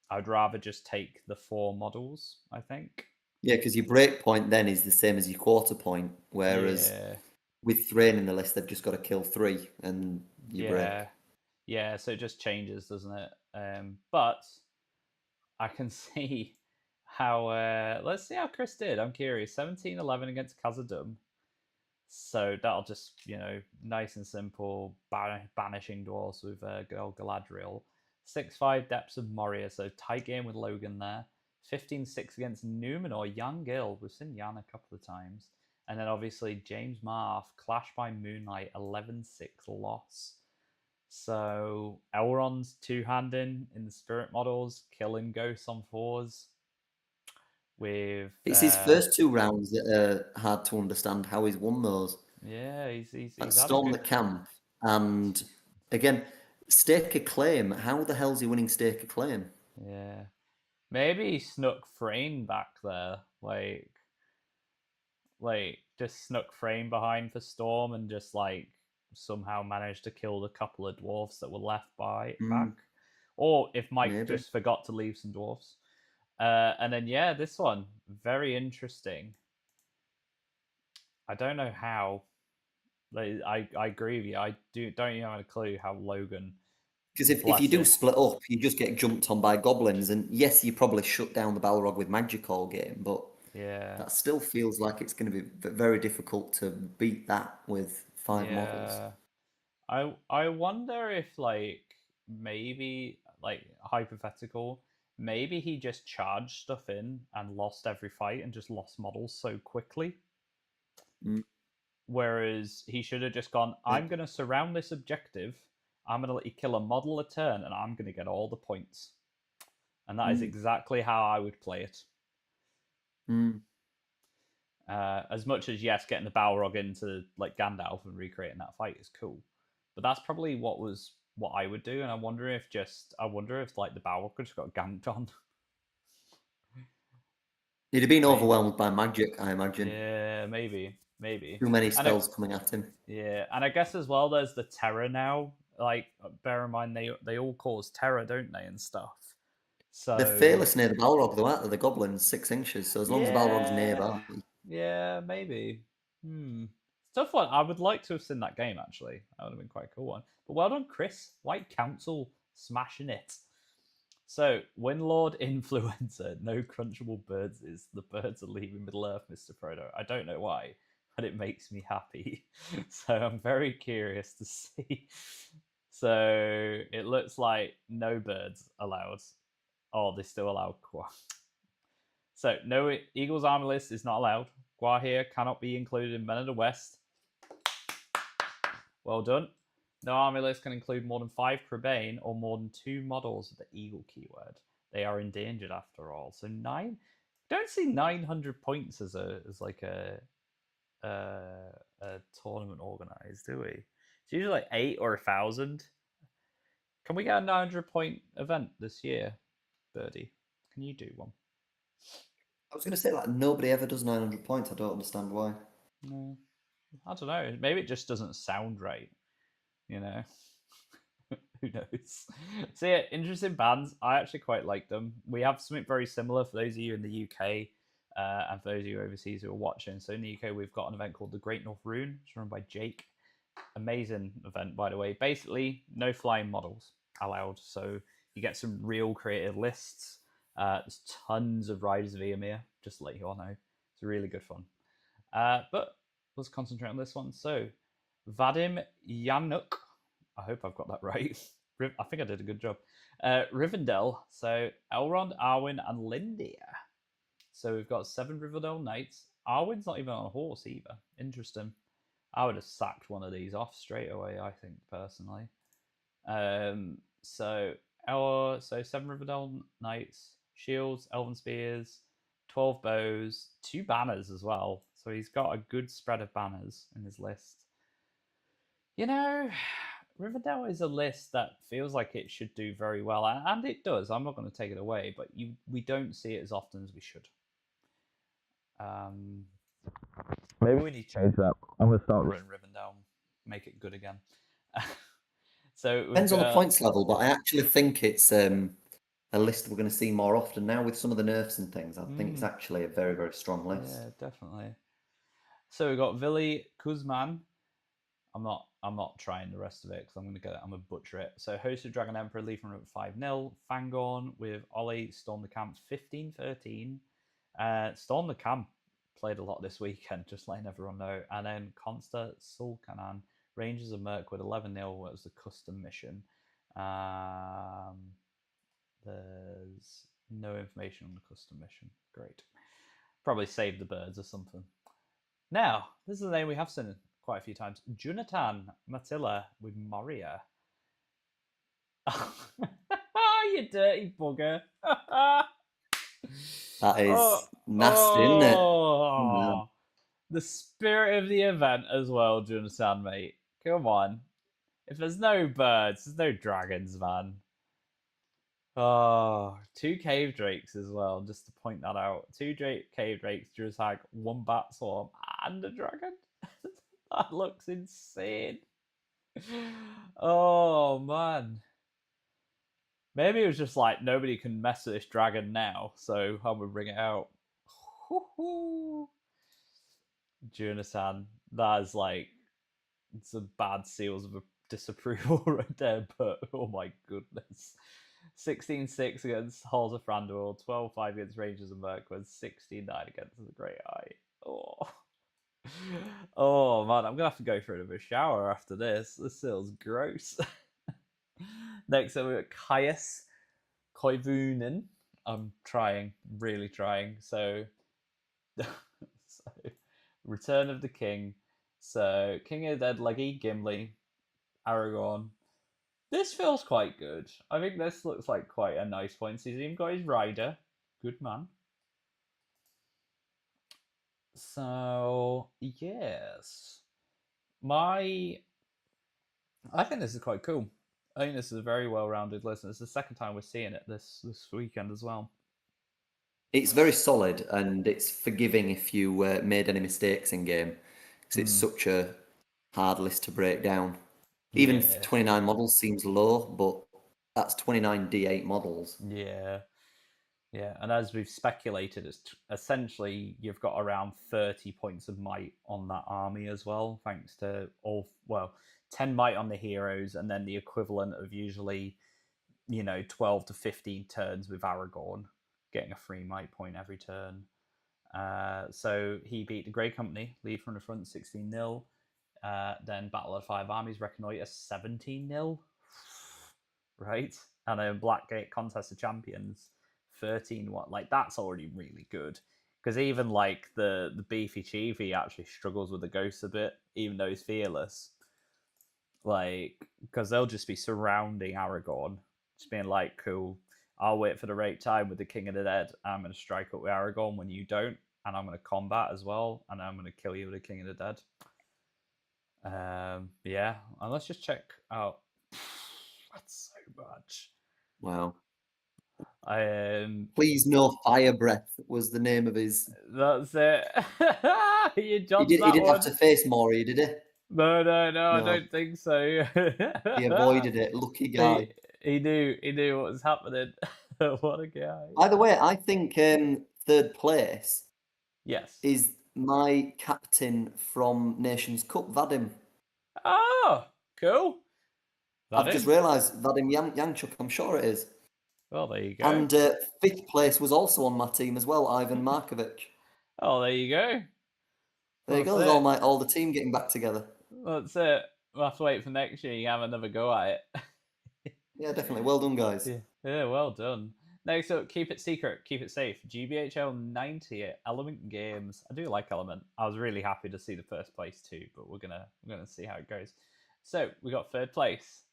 I'd rather just take the 4 models, I think. Yeah, because your break point then is the same as your quarter point, whereas Yeah. with Thrain in the list, they've just got to kill 3 and you break. Yeah, so it just changes, doesn't it? But I can see how. Let's see how Chris did. I'm curious. 17-11 against Khazad-dûm. So that'll just, nice and simple, banishing dwarves with Galadriel. 6-5 Depths of Moria, so tight game with Logan there. 15-6 against Numenor, Jan Gill. We've seen Jan a couple of times. And then obviously James Marth, Clash by Moonlight, 11-6 loss. So Elrond's two-handing in the spirit models, killing ghosts on 4s. With It's his first 2 rounds that are hard to understand how he's won those. Yeah, he's That had a Storm the good. Camp, and again, Stake a Claim. How the hell's he winning Stake a Claim? Yeah, maybe he snuck Frayne back there, like just snuck Frayne behind for Storm and just like somehow managed to kill the couple of dwarfs that were left back, or if Mike Maybe. just forgot to leave some dwarfs. And then yeah, this one very interesting. I don't know how. Like, I agree with you. I don't even have a clue how Logan. Because if you do split up, you just get jumped on by goblins, and yes, you probably shut down the Balrog with magic all game, but Yeah, that still feels like it's going to be very difficult to beat that with 5 models. yeah. I wonder if like maybe like hypothetical, maybe he just charged stuff in and lost every fight and just lost models so quickly. Mm. Whereas he should have just gone, I'm going to surround this objective, I'm going to let you kill a model a turn, and I'm going to get all the points. And that is exactly how I would play it. As much as, yes, getting the Balrog into like Gandalf and recreating that fight is cool, but that's probably what I would do. And I wonder if like the Balrog just got ganked on. He'd have been overwhelmed by magic, I imagine. Yeah, maybe. Too many spells coming at him. Yeah, and I guess as well, there's the terror now. Like, bear in mind they all cause terror, don't they, and stuff. So They're fearless near the Balrog, though, aren't they? The goblins 6 inches. So as long as the Balrog's nearby, yeah, maybe. It's a tough one. I would like to have seen that game actually. That would have been quite a cool one. But well done, Chris. White Council smashing it. So, Windlord Influencer, no crunchable birds is. The birds are leaving Middle Earth, Mr. Frodo. I don't know why, but it makes me happy. So, I'm very curious to see. So, it looks like no birds allowed. Oh, they still allow Gua. So, no Eagle's Army list is not allowed. Guahir cannot be included in Men of the West. Well done. No army list can include more than 5 Crebain or more than 2 models of the Eagle keyword. They are endangered after all. So 9. Don't see 900 points as like a tournament organized, do we? It's usually like 8 or 1,000. Can we get a 900 point event this year, Birdie? Can you do one? I was going to say, like, nobody ever does 900 points. I don't understand why. No, I don't know. Maybe it just doesn't sound right. You know, who knows? So yeah, interesting bands. I actually quite like them. We have something very similar for those of you in the UK and for those of you overseas who are watching. So in the UK, we've got an event called the Great North Rune. It's run by Jake. Amazing event, by the way. Basically, no flying models allowed. So you get some real creative lists. There's tons of Riders of Eomer, just to let you all know. It's really good fun. But let's concentrate on this one. So, Vadim Yanuk, I hope I've got that right. I think I did a good job. Rivendell, so Elrond, Arwen, and Lindia. So we've got 7 Rivendell knights. Arwen's not even on a horse either. Interesting. I would have sacked one of these off straight away, I think, personally. So 7 Rivendell knights, shields, elven spears, 12 bows, 2 banners as well. So he's got a good spread of banners in his list. You know, Rivendell is a list that feels like it should do very well, and it does. I'm not going to take it away, but we don't see it as often as we should. Maybe we need to change that. I'm going to start running Rivendell, make it good again. So Depends on the points level, but I actually think it's a list we're going to see more often now with some of the nerfs and things. I think it's actually a very, very strong list. Yeah, definitely. So we've got Vili Kuzman. I'm not trying the rest of it because I'm gonna butcher it. So Host of Dragon Emperor lead from 5-0. Fangorn with Ollie Storm the Camp 15-13. Storm the Camp played a lot this weekend, just letting everyone know. And then Consta Sulkanan Rangers of Merc with 11-0 was the custom mission. There's no information on the custom mission. Great. Probably save the birds or something. Now, this is a name we have seen quite a few times. Jonathan Matilla with Moria. You dirty bugger. That is nasty, isn't it? Oh, the spirit of the event as well, Jonathan, mate. Come on. If there's no birds, there's no dragons, man. Oh, 2 cave drakes as well, just to point that out. 2 cave drakes, Drushag, 1 bat swarm, and a dragon. That looks insane. Oh, man. Maybe it was just like, nobody can mess with this dragon now, so I'm going to bring it out. Junasan, that is like, it's a bad seals of disapproval right there, but oh my goodness. 16-6 against Halls of Thranduil, 12-5 against Rangers of Mirkwood, 16-9 against the Great Eye. Oh man, I'm gonna have to go for another shower after this. This feels gross. Next up, we've got Caius Koivunen. I'm trying, really trying. So, Return of the King. So, King of the Dead, Leggy, Gimli, Aragorn. This feels quite good. I think this looks like quite a nice point. He's even got his rider. Good man. So, yes. I think this is quite cool. I think this is a very well-rounded list. It's the second time we're seeing it this weekend as well. It's very solid, and it's forgiving if you made any mistakes in game, because it's such a hard list to break down. Even 29 models seems low, but that's 29 D8 models. Yeah. Yeah, and as we've speculated, it's essentially you've got around 30 points of might on that army as well, thanks to 10 might on the heroes, and then the equivalent of usually, 12 to 15 turns with Aragorn, getting a free might point every turn. So he beat the Grey Company, lead from the front 16-0. Then Battle of the 5 Armies, Reconnoiter 17-0. Right? And then Blackgate Contest of Champions 13-1. Like, that's already really good. Because even like the beefy chiefy actually struggles with the ghosts a bit, even though he's fearless. Like, because they'll just be surrounding Aragorn, just being like, cool, I'll wait for the right time with the King of the Dead. I'm going to strike up with Aragorn when you don't, and I'm going to combat as well, and I'm going to kill you with the King of the Dead. Yeah, and let's just check out. That's so much. Wow. Please No Fire Breath was the name of his. That's it. He didn't have to face Maury, did he? No, I don't think so. He avoided it. Lucky guy. He knew what was happening. What a guy. By the way, I think third place is my captain from Nations Cup, Vadim. Oh, cool. I've just realised Vadim Yanchuk, I'm sure it is. Well, there you go. And 5th place was also on my team as well, Ivan Markovic. Oh, there you go. There you go. There's all the team getting back together. That's it. We'll have to wait for next year. You have another go at it. Yeah, definitely. Well done, guys. Yeah, well done. Next up, keep it secret, keep it safe. GBHL 90 at Element Games. I do like Element. I was really happy to see the first place too, but we're gonna see how it goes. So we got third place.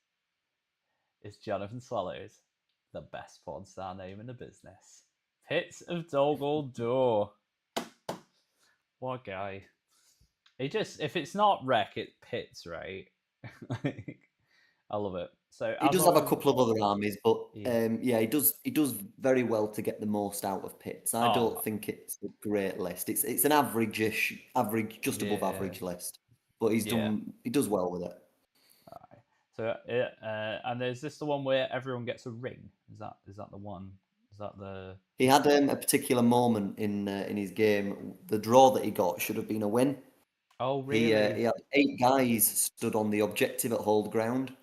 It's Jonathan Swallows, the best porn star name in the business. Pits of Dol Guldur. What a guy. He just, if it's not Wreck, it's Pits, right? I love it. So He does have a Azog, couple of other armies, but yeah. yeah, he does very well to get the most out of pits. I don't Oh, think it's a great list. It's an average-ish, average, just above yeah, average list, but yeah. he does well with it. Alright. So, and is this the one where everyone gets a ring? Is that the one? Is that the? He had a particular moment in his game. The draw that he got should have been a win. Oh, He really? had 8 guys stood on the objective at hold ground,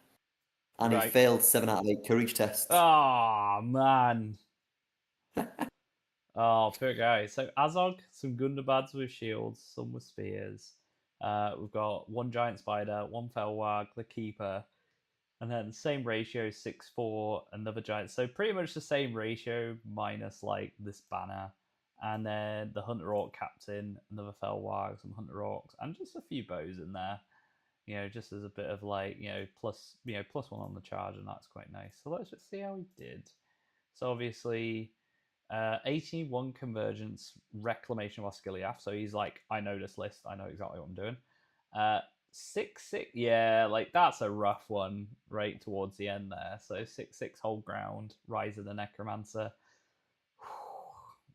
and he Right. failed 7 out of 8 courage tests. Oh man. Oh, poor guy. So Azog, some Gundabad's with shields, some with spears. We've got one giant spider, one Felwag, the keeper, and then same ratio 6-4, another giant. So pretty much the same ratio minus like this banner, and then the hunter orc captain, another Felwag, some hunter orcs, and just a few bows in there. Just as a bit of like plus one on the charge, and that's quite nice. So let's just see how he did. So obviously 18-1 convergence, reclamation of Osgiliath. So he's like, I know this list, I know exactly what I'm doing. 6-6, yeah, like that's a rough one right towards the end there. So 6-6 hold ground, Rise of the Necromancer.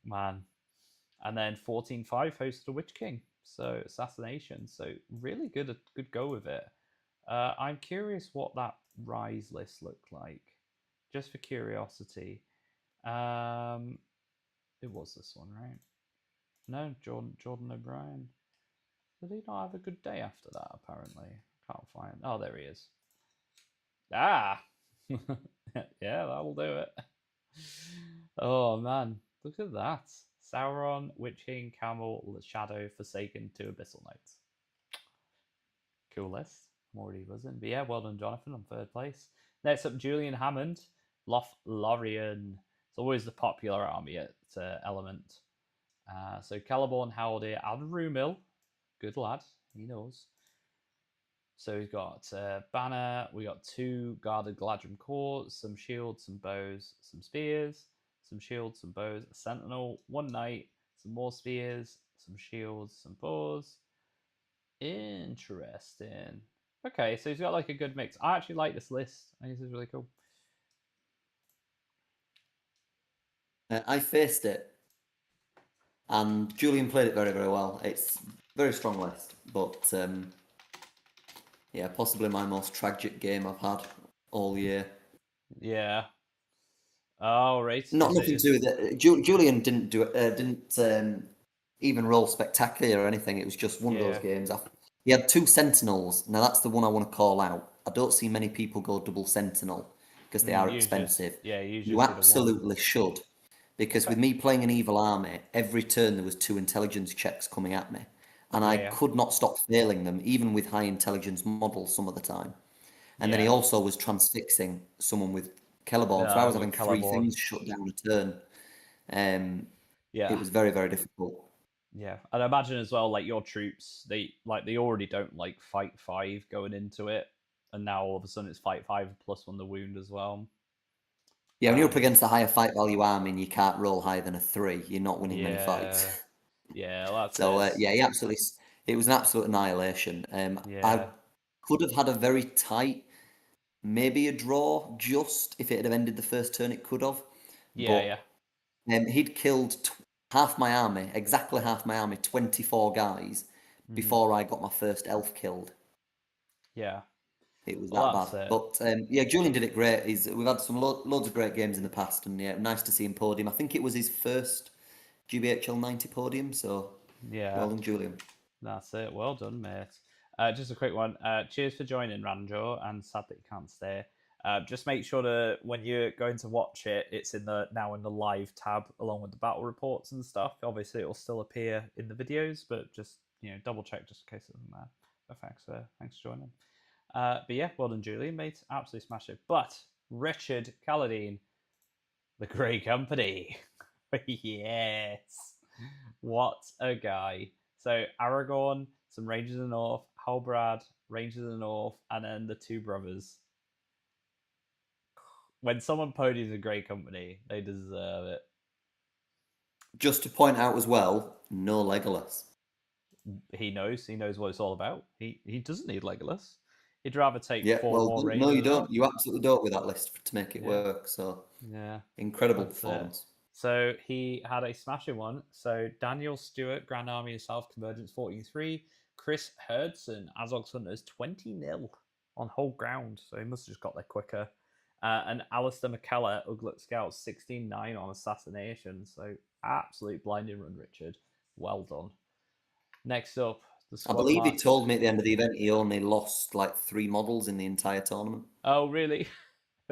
Man. And then 14-5 host the Witch King. So assassination. So really good go with it. I'm curious what that Rise list looked like. Just for curiosity. It was this one, right? No, Jordan O'Brien. Did he not have a good day after that? Apparently, can't find. Oh, there he is. Ah, yeah, that'll do it. Oh man, look at that! Sauron, Witch King, Camel, Shadow, Forsaken, 2 Abyssal Knights. Cool list. I'm already buzzing. But yeah, well done, Jonathan, on 3rd place. Next up, Julian Hammond, Lothlorien. It's always the popular army at Element. So Caliborn, Haldir, and Rumil. Good lad, he knows. So we've got Banner, we got 2 guarded Galadrim cores, some shields, some bows, some spears, some shields, some bows, a sentinel, 1 knight, some more spears, some shields, some bows. Interesting. Okay, so he's got like a good mix. I actually like this list. I think this is really cool. I faced it, and Julian played it very, very well. It's a very strong list, but yeah, possibly my most tragic game I've had all year. Yeah. Oh, right. Not Is it? nothing to do with it. Julian didn't do it. Didn't even roll spectacular or anything. It was just one of those Yeah. games. He had 2 sentinels. Now that's the one I want to call out. I don't see many people go double sentinel because they are You just expensive. you You just see the one. absolutely should, because with me playing an evil army, every turn there was 2 intelligence checks coming at me, and I Yeah. could not stop failing them, even with high intelligence models some of the time. And then he Yeah. also was transfixing someone with Celeborn, so I was With having 3 Caliborn. things shut down a turn. It Yeah. was very, very difficult. Yeah. And I imagine as well, like your troops, they already don't like fight 5 going into it, and now all of a sudden it's fight 5 plus 1 the wound as well. Yeah, when you're up Um, against a higher fight value army and you can't roll higher than a 3, you're not winning many yeah. fights. Yeah, that's So it. yeah, it was an absolute annihilation. I Yeah. could have had a very tight, maybe a draw, just if it had ended the first turn, it could have. Yeah, But yeah. he'd killed half my army, exactly half my army, 24 guys, Mm-hmm. before I got my first elf killed. Yeah. It was that Well, bad. that's it. But yeah, Julian did it great. We've had some loads of great games in the past, and yeah, nice to see him podium. I think it was his first GBHL 90 podium, so Yeah. well done, Julian. That's it. Well done, mate. Just a quick one. Cheers for joining, Ranjo, and sad that you can't stay. Just make sure to when you're going to watch it, it's in the live tab along with the battle reports and stuff. Obviously, it will still appear in the videos, but just double check just in case it doesn't matter. But thanks for joining. But yeah, well done, Julian, mate. Absolutely smashed it. But Richard Calladine, the Grey Company. Yes. What a guy. So Aragorn, some Rangers of the North, Halbrad, Rangers of the North, and then the 2 brothers. When someone podiums a Grey Company, they deserve it. Just to point out as well, no Legolas. He knows what it's all about. He doesn't need Legolas. He'd rather take Yeah, 4 well, more no, you Rangers don't. off. You absolutely don't with that list to make it Yeah. work. So Yeah. incredible That's it. performance. So he had a smashing one. So Daniel Stewart, Grand Army of South Convergence 14-3. Chris Herdson, Azog's Hunters 20-0 on whole ground. So he must have just got there quicker. And Alistair McKellar, Uglet Scouts 16-9 on Assassination. So absolute blinding run, Richard. Well done. Next up, the I squad believe he march. told me at the end of the event he only lost like 3 models in the entire tournament. Oh, really?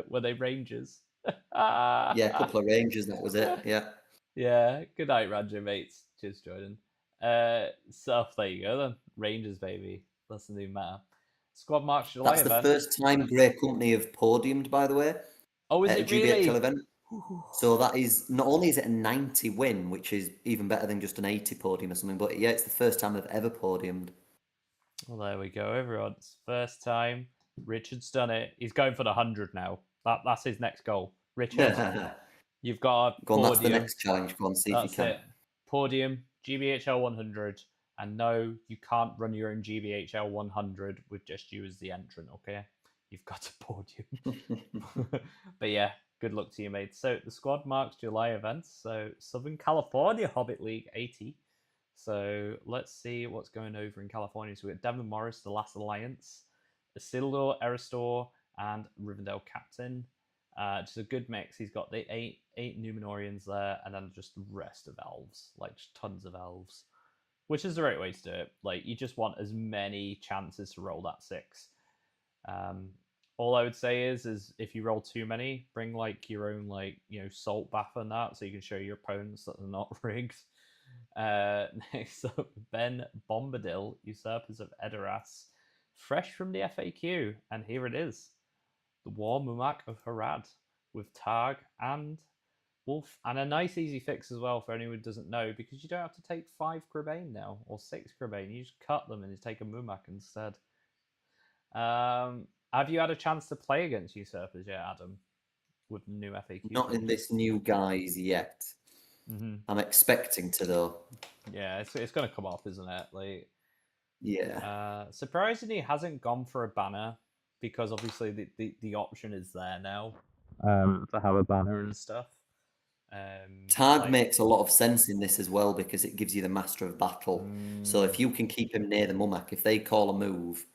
Were they Rangers? Yeah, a couple of Rangers, that was it. Yeah. Yeah, good night, Ranger mates. Cheers, Jordan. So there you go then. Rangers, baby. That's the new meta. Squad March July That's the event. first time Grey Company have podiumed, by the way, Oh, is at a it GBHL really? event. So that is, not only is it a 90 win, which is even better than just an 80 podium or something, but yeah, it's the first time they've ever podiumed. Well, there we go, everyone. It's first time. Richard's done it. He's going for the 100 now. That's his next goal. Richard, you've got a Go on, podium. that's the next challenge. Go on, see if you can. It. Podium, GBHL 100. And no, you can't run your own GBHL 100 with just you as the entrant, okay? You've got a podium. But yeah, good luck to you, mate. So the squad marks July events. So Southern California Hobbit League 80. So let's see what's going over in California. So we've got Devin Morris, The Last Alliance, Isildur, Eristor, and Rivendell Captain. Just a good mix. He's got the eight Numenorians there, and then just the rest of elves, like just tons of elves, which is the right way to do it. Like you just want as many chances to roll that 6. All I would say is if you roll too many, bring like your own salt bath and that, so you can show your opponents that they're not rigged. Next up, Ben Bombadil, Usurpers of Edoras, fresh from the FAQ, and here it is. The War Mumak of Harad, with Tag and Wolf, and a nice easy fix as well for anyone who doesn't know, because you don't have to take 5 Crabane now, or 6 Crabane, you just cut them and you take a Mumak instead. Have you had a chance to play against Usurpers yet, Adam, with the new FAQ? Not in this new guise yet. Mm-hmm. I'm expecting to, though. Yeah, it's going to come up, isn't it? Like, yeah. Surprisingly, hasn't gone for a banner, because obviously the option is there now to have a banner and stuff. Tag makes a lot of sense in this as well, because it gives you the Master of Battle. So if you can keep him near the Mumak, if they call a move,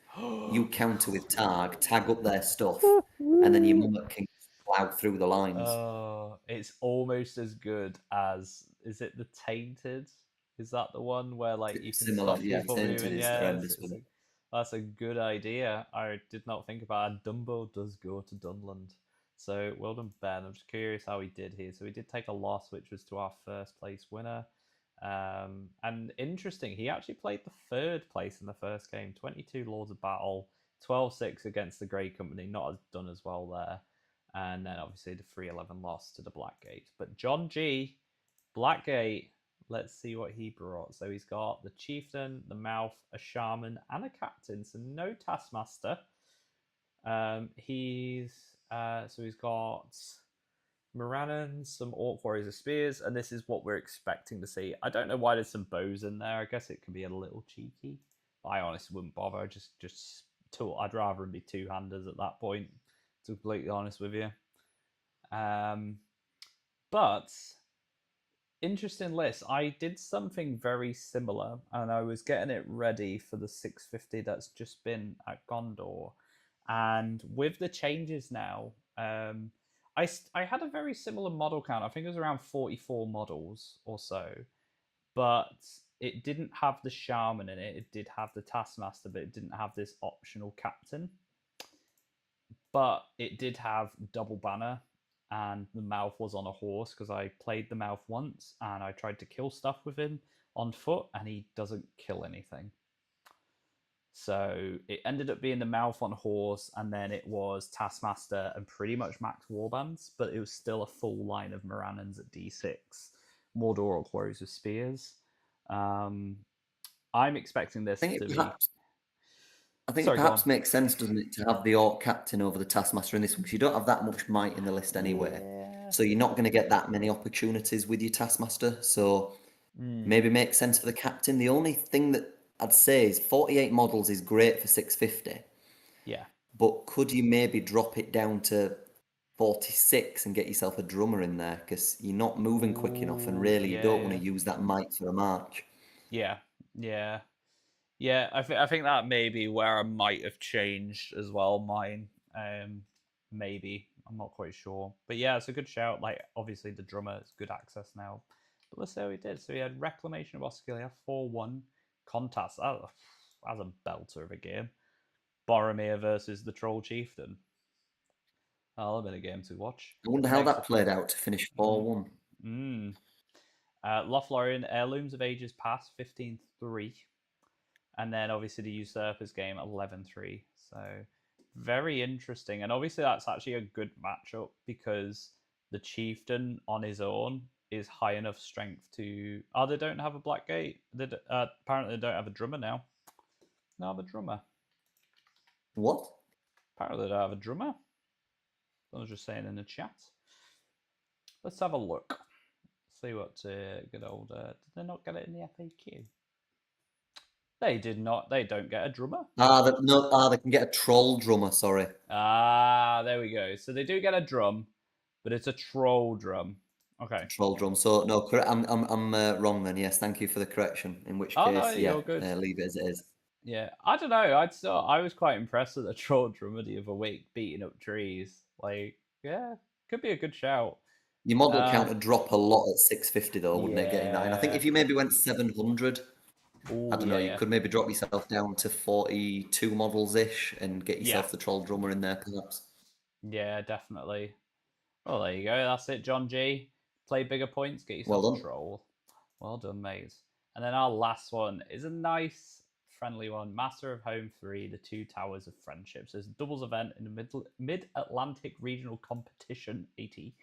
you counter with tag up their stuff, and then your Mumak can plow through the lines. Oh, it's almost as good as, is it the Tainted? Is that the one where like you can Similar, stop yeah, people Tainted moving? is Yeah, horrendous. that's a good idea. I did not think about it. Dumbo does go to Dunland. So well done, Ben. I'm just curious how he did here. So he did take a loss, which was to our first place winner. And interesting, he actually played the 3rd place in the first game. 22 Lords of Battle, 12-6 against the Grey Company. Not as done as well there. And then obviously the 3-11 loss to the Blackgate. But John G, Blackgate, let's see what he brought. So he's got the Chieftain, the Mouth, a Shaman, and a Captain. So no Taskmaster. He's got Morannon, some Orc Warriors of Spears, and this is what we're expecting to see. I don't know why there's some bows in there. I guess it can be a little cheeky. I honestly wouldn't bother. I'd rather him be 2-handers at that point, to be completely honest with you. But interesting list. I did something very similar, and I was getting it ready for the 650 that's just been at Gondor. And with the changes now, I had a very similar model count. I think it was around 44 models or so, but it didn't have the Shaman in it. It did have the Taskmaster, but it didn't have this optional Captain. But it did have double banner, and the Mouth was on a horse, because I played the Mouth once and I tried to kill stuff with him on foot, and he doesn't kill anything. So it ended up being the Mouth on horse, and then it was Taskmaster and pretty much max warbands, but it was still a full line of Morannons at D6, Mordor Orc Warriors with Spears. I'm expecting this to be... I think it perhaps makes sense, doesn't it, to have the Orc Captain over the Taskmaster in this one, because you don't have that much might in the list anyway. Yeah. So you're not going to get that many opportunities with your Taskmaster. So maybe makes sense for the Captain. The only thing that I'd say is 48 models is great for 650, Yeah. But could you maybe drop it down to 46 and get yourself a drummer in there? Because you're not moving quick enough, and Ooh, really you don't want yeah, to use that mic for a march. yeah, yeah, yeah. I think that may be where I might have changed as well. Mine, maybe I'm not quite sure, but yeah, it's a good shout. Like obviously the drummer is good access now, but let's see how he did. So he had Reclamation of Osculia 4-1 contest. That's a belter of a game. Boromir versus the Troll Chieftain. That'll have been a game to watch. I wonder how Next that up, played out to finish mm, 4-1. mm. Lothlorien Heirlooms of Ages Past 15-3. And then obviously the Usurpers game 11-3. So very interesting. And obviously that's actually a good matchup because the Chieftain on his own is high enough strength to. Oh, they don't have a Black Gate. Apparently they don't have a drummer now. They have a drummer. What? Apparently they don't have a drummer. I was just saying in the chat. Let's have a look. See what good old. Did they not get it in the FAQ? They did not. They don't get a drummer. They can get a troll drummer. Sorry. There we go. So they do get a drum, but it's a troll drum. Okay. Troll drum. So no, correct. I'm wrong then. Yes, thank you for the correction. In which Oh no, case, yeah, you're good. leave it as it is. Yeah, I don't know. I was quite impressed with the troll drummer the other week beating up trees. Like, yeah, could be a good shout. Your model count would drop a lot at 650 though, wouldn't it? Getting that in. I think Yeah. if you maybe went 700, Ooh, I don't know, you yeah. could maybe drop yourself down to 42 models ish and get Yeah. yourself the troll drummer in there, perhaps. Yeah, definitely. Well, there you go. That's it, John G. Play bigger points, get yourself Well a done. troll. Well done, mate. And then our last one is a nice, friendly one. Master of Home 3, the Two Towers of Friendships. There's a doubles event in the Mid-Atlantic Regional Competition 80.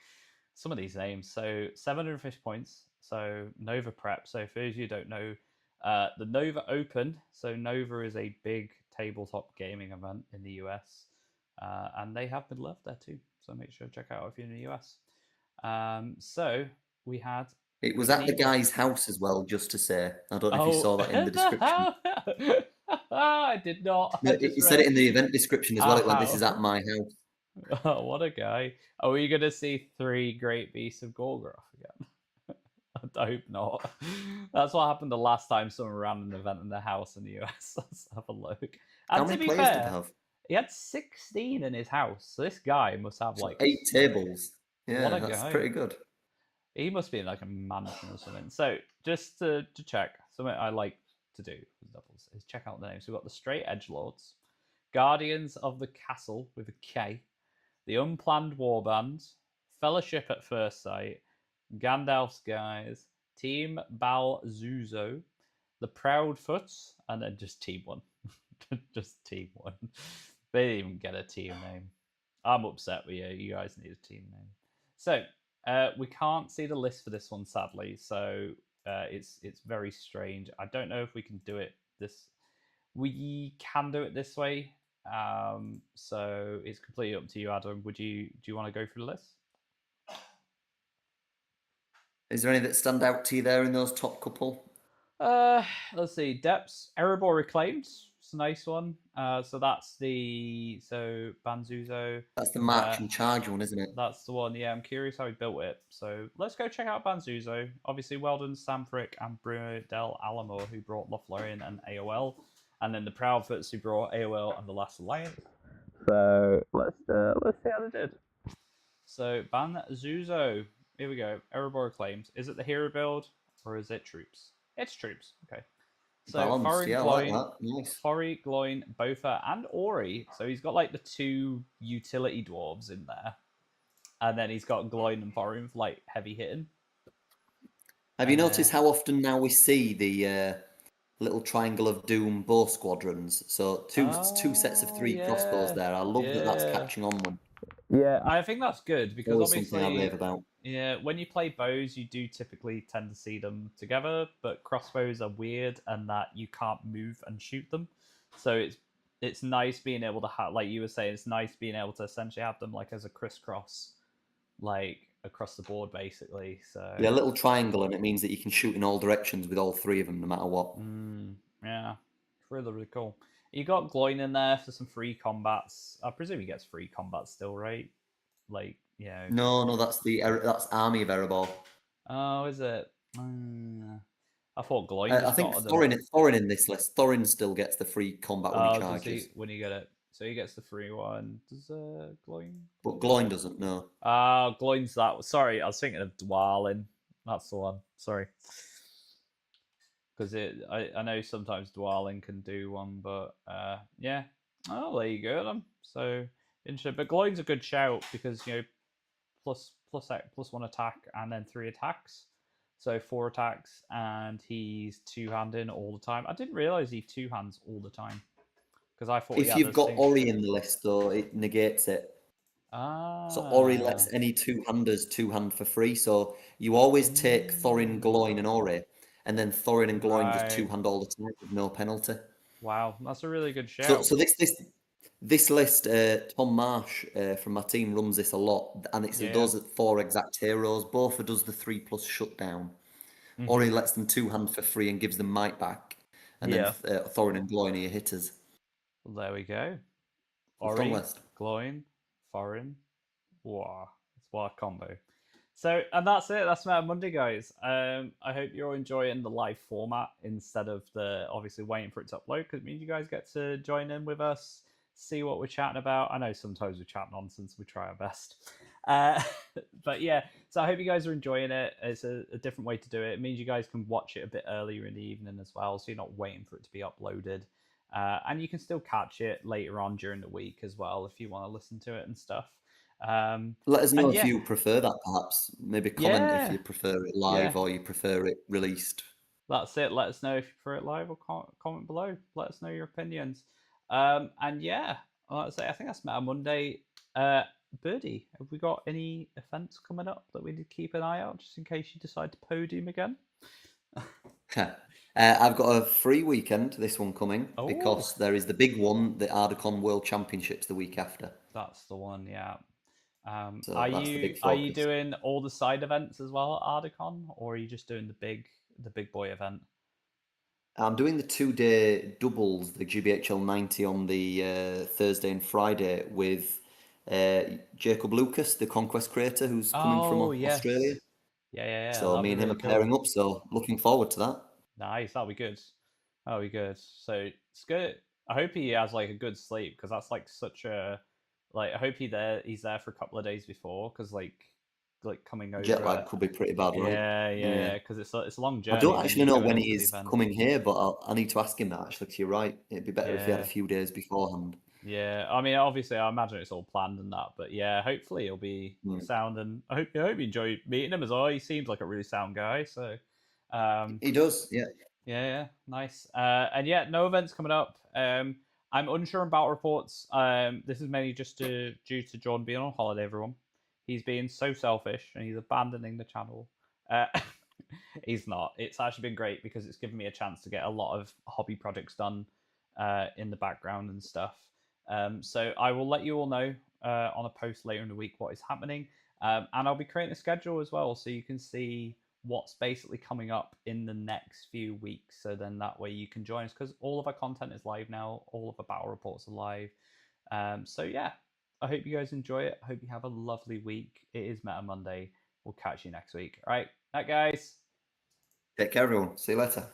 Some of these names. So 750 points. So Nova Prep. So for those of you who don't know, the Nova Open. So Nova is a big tabletop gaming event in the US. And they have been loved there too. So make sure to check out if you're in the US. So we had. It was at the guy's house as well, just to say. I don't know if you saw that in the description. I did not. He said it in the event description as well. It went, "This is at my house." Oh, what a guy. Are we going to see 3 Great Beasts of Gorgoroth again? I hope not. That's what happened the last time someone ran an event in their house in the US. Let's have a look. And How many players did he have? He had 16 in his house. So this guy must have like 8 tables. Yeah, that's guy. pretty good. He must be in like a mansion or something. So just to check, something I like to do with doubles is check out the names. We've got the Straight Edge Lords, Guardians of the Castle with a K, the Unplanned Warband, Fellowship at First Sight, Gandalf's Guys, Team Balzuzo, the Proudfoots, and then just Team 1. Just Team 1. They didn't even get a team name. I'm upset with you. You guys need a team name. So we can't see the list for this one, sadly. So it's very strange. I don't know if we can do it this. We can do it this way. So it's completely up to you, Adam. Do you want to go through the list? Is there any that stand out to you there in those top couple? Let's see. Depths, Erebor Reclaimed. It's a nice one. So that's Banzuzo. That's the March and Charge one, isn't it? That's the one. Yeah, I'm curious how he built it. So let's go check out Banzuzo. Obviously, well done, Sam Frick and Bruno Del Alamo, who brought Lothlorien and AOL, and then the Proudfoots who brought AOL and the Last Alliance. So let's see how they did. So Banzuzo. Here we go. Erebor claims. Is it the hero build or is it troops? It's troops. Okay. So Balanced, yeah, I like that. Nice. Fori, Gloin, Bofa, and Ori. So he's got like the 2 utility dwarves in there. And then he's got Gloin and Thorin for like heavy hitting. Have you noticed how often now we see the little Triangle of Doom bow squadrons? So two sets of 3 crossbows there. I love that that's catching on one. Yeah, I think that's good because Always obviously, something I rave about. Yeah, when you play bows, you do typically tend to see them together, but crossbows are weird and that you can't move and shoot them. So it's nice being able to have, like you were saying, it's nice being able to essentially have them like as a crisscross, like across the board, basically. So yeah, a little triangle, and it means that you can shoot in all directions with all 3 of them, no matter what. Yeah, it's really, really cool. You got Gloin in there for some free combats. I presume he gets free combats still, right? Like, No, that's Army of Erebor. Oh, is it? I thought Gloin I just think got them. Thorin in this list. Thorin still gets the free combat when he Oh, does he charges, when you get it? So he gets the free one. Does Gloin? but Gloin doesn't. No. Gloin's that. Sorry, I was thinking of Dwalin. That's the one. Sorry. Because I know sometimes Dwalin can do one, but yeah. Oh, there you go then. So interesting, but Gloin's a good shout because plus one attack and then 3 attacks, so 4 attacks, and he's two-handing all the time. I didn't realize he two hands all the time because I thought he If had you've the got same. Ori in the list, though, it negates it. So Ori Ah, lets any two-handers two-hand for free. So you always take Thorin, Gloin, and Ori, and then Thorin and Gloin just right. two-hand all the time with no penalty. Wow, that's a really good So, shout. so this list, Tom Marsh from my team runs this a lot, and it Yeah. does 4 exact heroes. Bofa does the 3+ shutdown. Mm-hmm. Ori lets them two-hand for free and gives them might back, and then Yeah. Thorin and Gloin are your hitters. Well, there we go. Strong Ori, list. Gloin, Foreign. Wow, it's what a combo. So, and that's it. That's Meta Monday, guys. I hope you're enjoying the live format instead of the obviously waiting for it to upload, because it means you guys get to join in with us, see what we're chatting about. I know sometimes we chat nonsense. We try our best. But yeah, so I hope you guys are enjoying it. It's a different way to do it. It means you guys can watch it a bit earlier in the evening as well, so you're not waiting for it to be uploaded. And you can still catch it later on during the week as well if you want to listen to it and stuff. Let us know And if yeah, you prefer that, perhaps. Maybe comment if yeah, you prefer it yeah, live or you prefer it released. that's it. Let us know if you prefer it live or comment below. Let us know your opinions. And yeah, like I say, I think that's Meta Monday. Birdie, have we got any events coming up that we need to keep an eye out just in case you decide to podium again? I've got a free weekend, this one coming, Oh, because there is the big one, the Ardacon World Championships, the week after. that's the one. Yeah. So Are that's the you big are you focus. doing all the side events as well at Ardacon, or are you just doing the big boy event? I'm doing the 2-day doubles, the GBHL 90 on the Thursday and Friday with Jacob Lucas, the Conquest creator, who's coming from Oh Australia. yes, yeah. So That'll me be and him are really cool. pairing up, so looking forward to that. Nice, that'll be good. That'll be good. So it's good. I hope he has like a good sleep because that's like such a like. I hope he's there for a couple of days before because like coming Jet over. lag could be pretty bad, right? Yeah. Because it's a long I journey don't when actually you're know going when into he the is event. coming here, but I need to ask him that actually, 'cause you're right. It'd be better if he had a Yeah, few days beforehand. yeah. I mean, obviously, I imagine it's all planned and that, but yeah, hopefully he'll be Mm. sound, and I hope you enjoy meeting him as well. He seems like a really sound guy, so um, He does, yeah. yeah, nice. And yeah, no events coming up. I'm unsure about reports. This is mainly just due to John being on holiday. Everyone, he's being so selfish and he's abandoning the channel. Uh, he's not. It's actually been great because it's given me a chance to get a lot of hobby projects done in the background and stuff. So I will let you all know on a post later in the week what is happening, and I'll be creating a schedule as well, so you can see what's basically coming up in the next few weeks. So then that way you can join us because all of our content is live now. All of our battle reports are live. So yeah, I hope you guys enjoy it. I hope you have a lovely week. It is Meta Monday. We'll catch you next week. All right, night guys. Take care, everyone. See you later.